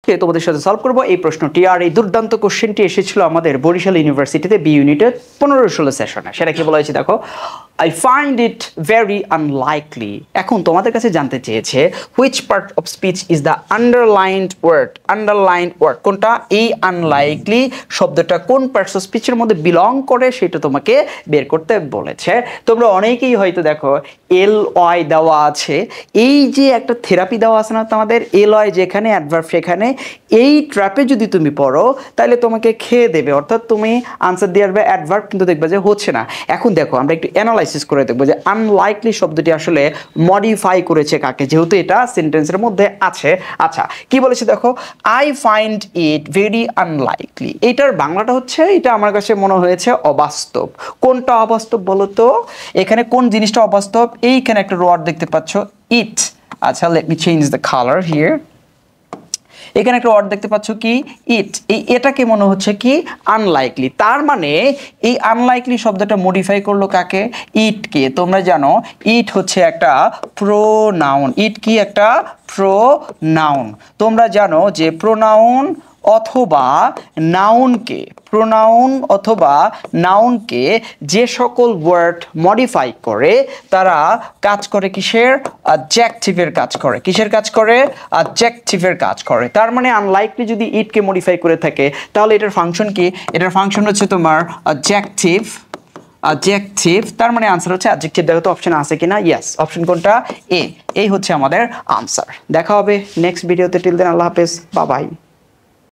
আজকে তোমাদের সাথে সলভ করব এই প্রশ্নটি। আর এই দুর্দান্ত কোশ্চেনটি এসেছিল আমাদের বরিশাল ইউনিভার্সিটিতে বি ইউনিটের 15-16 সেশনে। সেটা কি বলা হয়েছে দেখো, I find it very unlikely. এখন তোমাদের কাছে জানতে চেয়েছে which part of speech is the underlined word. Underlined word কোনটা? এই আনলাইকলি শব্দটা কোন পার্টস অফ স্পিচের মধ্যে বিলং করে সেটা তোমাকে বের করতে বলেছে। তোমরা অনেকেই হয়তো দেখো এল ওয়াই দেওয়া আছে, এই যে একটা থেরাপি দেওয়া আছে না তোমাদের, এল ওয়াই যেখানে অ্যাডভার্ব সেখানে, এই ট্র্যাপে যদি তুমি পড়ো তাহলে তোমাকে খেয়ে দেবে, অর্থাৎ তুমি আনসার দিয়ে আসবে অ্যাডভার্ব কিন্তু দেখবে যে হচ্ছে না। এখন দেখো আমরা একটু অ্যানালাইসিস করে দেখবো যে আনলাইকলি শব্দটি আসলে মডিফাই করেছে কাকে, যেহেতু এটা সেন্টেন্সের মধ্যে আছে। আচ্ছা কি বলেছে দেখো, I find it very unlikely. এটার বাংলাটা হচ্ছে, এটা আমার কাছে মনে হয়েছে অবাস্তব। কোনটা অবাস্তব বলো তো? এখানে কোন জিনিসটা অবাস্তব? এইখানে একটা ওয়ার্ড দেখতে পাচ্ছ ইট। আচ্ছা let me change the colour here. এখানে একটা ওয়ার্ড দেখতে পাচ্ছ কি ইট, এই এটাকে মনে হচ্ছে কি আনলাইকলি। তার মানে এই আনলাইকলি শব্দটা মডিফাই করলো কাকে? ইটকে। তোমরা জানো ইট হচ্ছে একটা প্রোনাউন। ইট কি? একটা প্রোনাউন। তোমরা জানো যে প্রোনাউন অথবা নাউনকে, প্রোনাউন অথবা নাউনকে যে সকল ওয়ার্ড মডিফাই করে তারা কাজ করে কিসের? অ্যাডজেক্টিভের কাজ করে। কিসের কাজ করে? অ্যাডজেক্টিভের কাজ করে। তার মানে আনলাইকলি যদি ইটকে মডিফাই করে থাকে তাহলে এটার ফাংশন কি? এটার ফাংশন হচ্ছে তোমার অ্যাডজেক্টিভ। অ্যাডজেক্টিভ, তার মানে আনসার হচ্ছে অ্যাডজেক্টিভ। দেখো তো অপশন আছে কিনা। ইয়েস, অপশন কোনটা? এ। এই হচ্ছে আমাদের আনসার। দেখা হবে নেক্সট ভিডিওতে। টিল দেন আল্লাহ হাফেজ, বাই বাই।